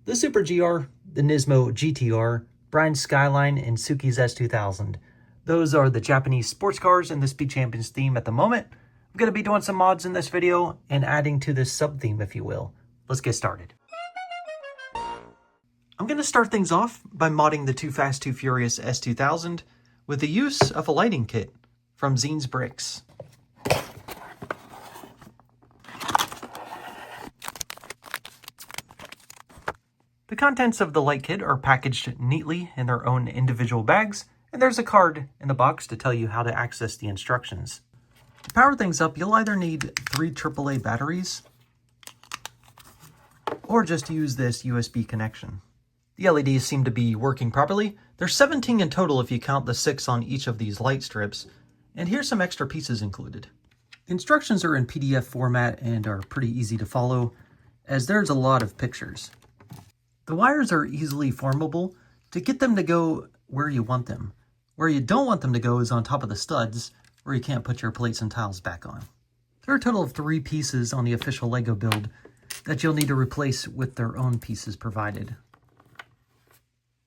the Super GR, the Nismo GTR, Brian's Skyline, and Suki's S2000. Those are the Japanese sports cars in the Speed Champions theme at the moment. I'm going to be doing some mods in this video and adding to this sub-theme, if you will. Let's get started. I'm going to start things off by modding the Too Fast Too Furious S2000 with the use of a lighting kit from Zine's Bricks. The contents of the light kit are packaged neatly in their own individual bags, and there's a card in the box to tell you how to access the instructions. To power things up, you'll either need 3 AAA batteries, or just use this USB connection. The LEDs seem to be working properly. There's 17 in total if you count the 6 on each of these light strips, and here's some extra pieces included. The instructions are in PDF format and are pretty easy to follow, as there's a lot of pictures. The wires are easily formable to get them to go where you want them. Where you don't want them to go is on top of the studs, where you can't put your plates and tiles back on. There are a total of 3 pieces on the official LEGO build that you'll need to replace with their own pieces provided.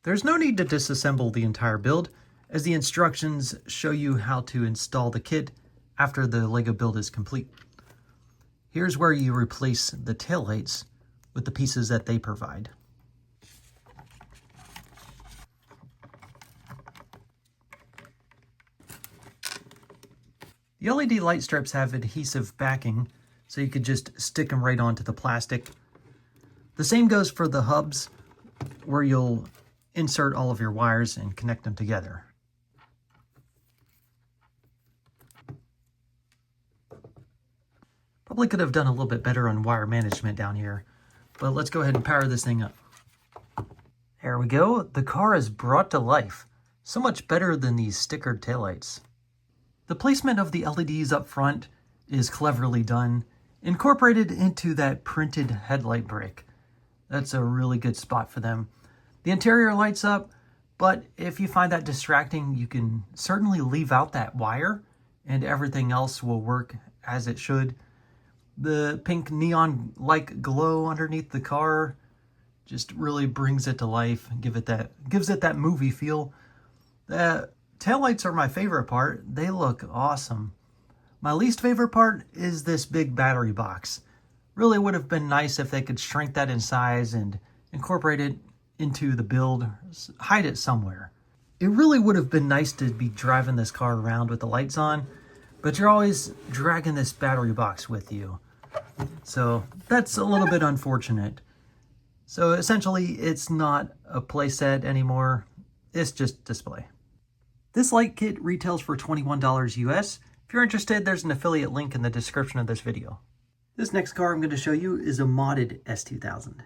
There's no need to disassemble the entire build, as the instructions show you how to install the kit after the LEGO build is complete. Here's where you replace the taillights with the pieces that they provide. The LED light strips have adhesive backing, so you could just stick them right onto the plastic. The same goes for the hubs, where you'll insert all of your wires and connect them together. Probably could have done a little bit better on wire management down here, but let's go ahead and power this thing up. There we go. The car is brought to life. So much better than these stickered taillights. The placement of the LEDs up front is cleverly done, incorporated into that printed headlight brick. That's a really good spot for them. The interior lights up, but if you find that distracting, you can certainly leave out that wire and everything else will work as it should. The pink neon-like glow underneath the car just really brings it to life, gives it that movie feel. The taillights are my favorite part. They look awesome. My least favorite part is this big battery box. Really would have been nice if they could shrink that in size and incorporate it into the build, hide it somewhere. It really would have been nice to be driving this car around with the lights on, but you're always dragging this battery box with you. So that's a little bit unfortunate. So essentially, it's not a playset anymore. It's just display. This light kit retails for $21 US. If you're interested, there's an affiliate link in the description of this video. This next car I'm going to show you is a modded S2000.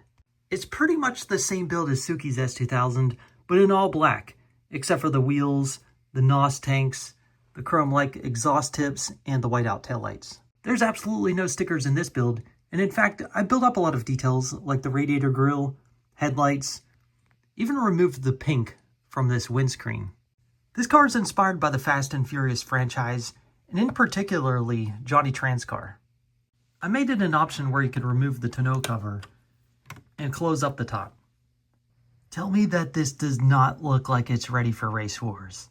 It's pretty much the same build as Suki's S2000, but in all black, except for the wheels, the NOS tanks, the chrome-like exhaust tips, and the whiteout taillights. There's absolutely no stickers in this build, and in fact, I built up a lot of details like the radiator grille, headlights, even removed the pink from this windscreen. This car is inspired by the Fast and Furious franchise, and in particularly Johnny Tran's car. I made it an option where you could remove the tonneau cover and close up the top. Tell me that this does not look like it's ready for race wars.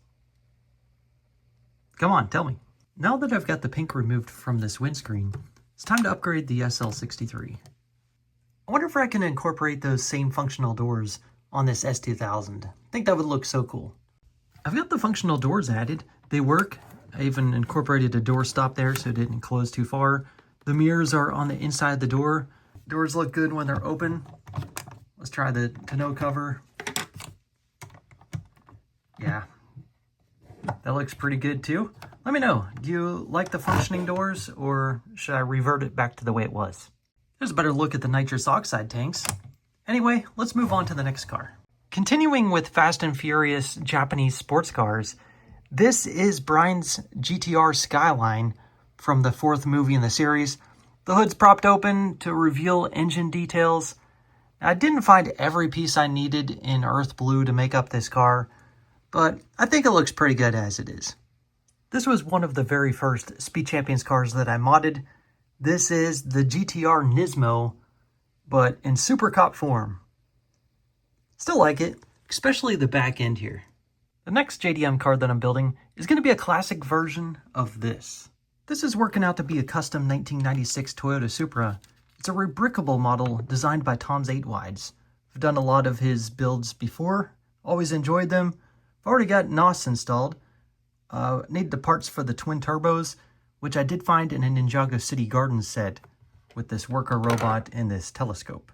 Come on, tell me. Now that I've got the pink removed from this windscreen, it's time to upgrade the SL63. I wonder if I can incorporate those same functional doors on this S2000. I think that would look so cool. I've got the functional doors added. They work. I even incorporated a door stop there so it didn't close too far. The mirrors are on the inside of the door. Doors look good when they're open. Let's try the tonneau cover. Yeah, that looks pretty good too. Let me know, do you like the functioning doors or should I revert it back to the way it was? There's a better look at the nitrous oxide tanks. Anyway, let's move on to the next car. Continuing with Fast and Furious Japanese sports cars, this is Brian's GTR Skyline from the 4th movie in the series. The hood's propped open to reveal engine details. I didn't find every piece I needed in earth blue to make up this car, but I think it looks pretty good as it is. This was one of the very first Speed Champions cars that I modded. This is the GTR Nismo, but in Super Cop form. Still like it, especially the back end here. The next JDM car that I'm building is going to be a classic version of this. This is working out to be a custom 1996 Toyota Supra. It's a rebrickable model designed by Tom's 8-Wides. I've done a lot of his builds before, always enjoyed them. I've already got NOS installed. Need the parts for the twin turbos, which I did find in a Ninjago City Gardens set with this worker robot and this telescope.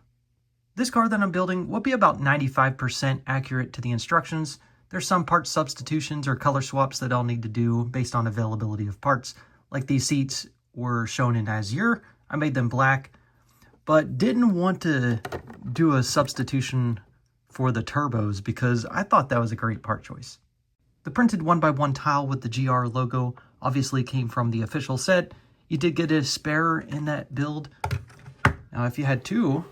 This car that I'm building will be about 95% accurate to the instructions. There's some part substitutions or color swaps that I'll need to do based on availability of parts. Like these seats were shown in Azure, I made them black, but didn't want to do a substitution for the turbos because I thought that was a great part choice. The printed 1x1 tile with the GR logo obviously came from the official set. You did get a spare in that build. Now, if you had two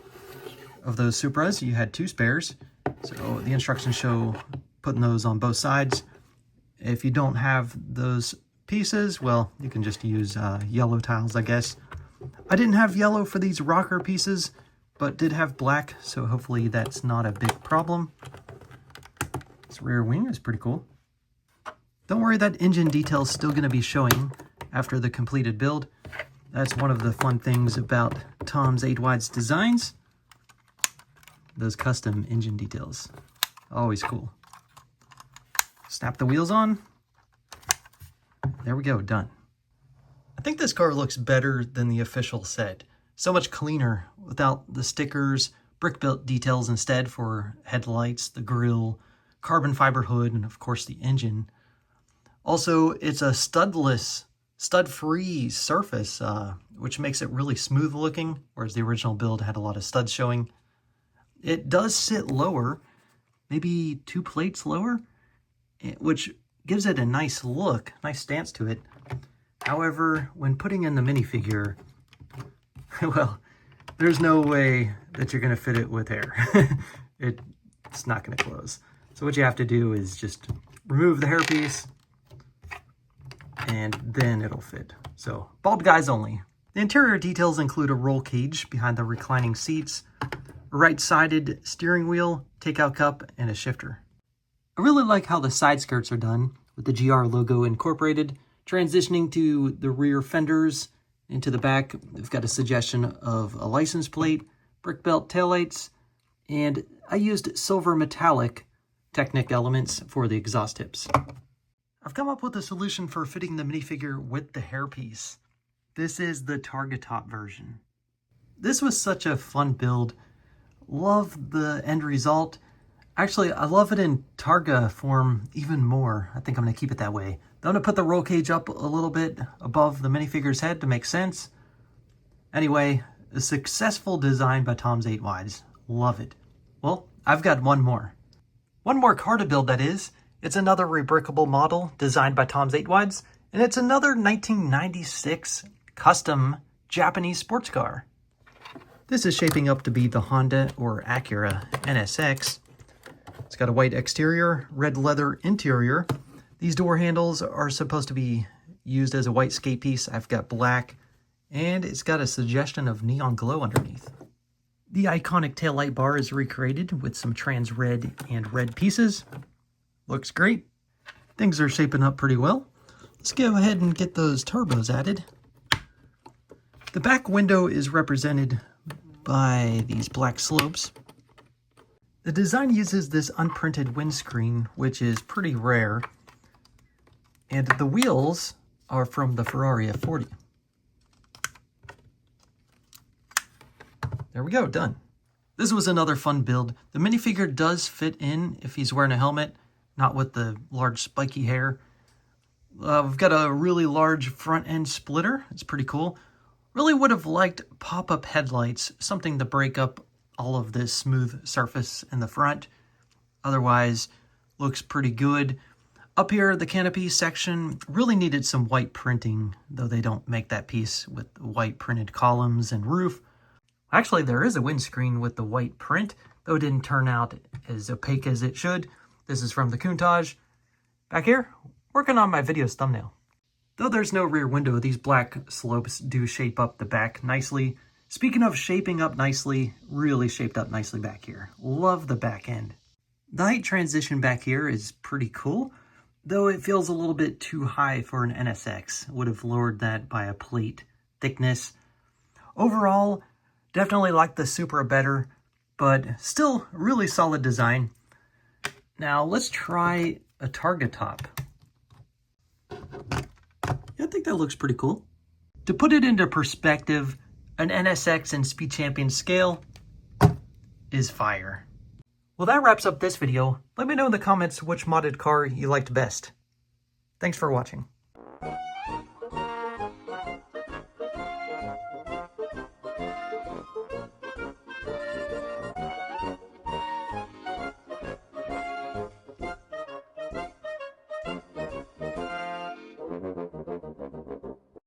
of those Supras, you had two spares. So the instructions show putting those on both sides. If you don't have those pieces, well, you can just use yellow tiles, I guess. I didn't have yellow for these rocker pieces, but did have black, so hopefully that's not a big problem. This rear wing is pretty cool. Don't worry, that engine detail is still going to be showing after the completed build. That's one of the fun things about Tom's 8-Wides designs. Those custom engine details. Always cool. Snap the wheels on. There we go, done. I think this car looks better than the official set. So much cleaner without the stickers, brick built details instead for headlights, the grille, carbon fiber hood, and of course the engine. Also, it's a studless, stud-free surface, which makes it really smooth looking, whereas the original build had a lot of studs showing. It does sit lower, maybe 2 plates lower, which gives it a nice look, nice stance to it. However, when putting in the minifigure, well, there's no way that you're going to fit it with hair. It's not going to close. So what you have to do is just remove the hairpiece, and then it'll fit. So, bald guys only. The interior details include a roll cage behind the reclining seats, a right-sided steering wheel, takeout cup, and a shifter. I really like how the side skirts are done, with the GR logo incorporated. Transitioning to the rear fenders into the back, we've got a suggestion of a license plate, brick belt taillights, and I used silver metallic Technic elements for the exhaust tips. I've come up with a solution for fitting the minifigure with the hairpiece. This is the Targa Top version. This was such a fun build. Love the end result. Actually, I love it in Targa form even more. I think I'm going to keep it that way. I'm going to put the roll cage up a little bit above the minifigure's head to make sense. Anyway, a successful design by Tom's 8-Wides. Love it. Well, I've got one more. One more car to build, that is. It's another rebrickable model designed by Tom's 8-Wides, and it's another 1996 custom Japanese sports car. This is shaping up to be the Honda or Acura NSX. It's got a white exterior, red leather interior. These door handles are supposed to be used as a white skate piece. I've got black, and it's got a suggestion of neon glow underneath. The iconic taillight bar is recreated with some trans red and red pieces. Looks great. Things are shaping up pretty well. Let's go ahead and get those turbos added. The back window is represented by these black slopes. The design uses this unprinted windscreen, which is pretty rare. And the wheels are from the Ferrari F40. There we go, done. This was another fun build. The minifigure does fit in if he's wearing a helmet, not with the large spiky hair. We've got a really large front end splitter. It's pretty cool. Really would have liked pop-up headlights, something to break up all of this smooth surface in the front. Otherwise, looks pretty good. Up here, the canopy section really needed some white printing, though they don't make that piece with white printed columns and roof. Actually, there is a windscreen with the white print, though it didn't turn out as opaque as it should. This is from the Countach. Back here, working on my video's thumbnail. Though there's no rear window, these black slopes do shape up the back nicely. Speaking of shaping up nicely, really shaped up nicely back here. Love the back end. The height transition back here is pretty cool, though it feels a little bit too high for an NSX. Would have lowered that by a plate thickness. Overall, definitely like the Supra better, but still really solid design. Now let's try a target top. Yeah, I think that looks pretty cool. To put it into perspective, an NSX and Speed Champion scale is fire. Well, that wraps up this video. Let me know in the comments which modded car you liked best. Thanks for watching.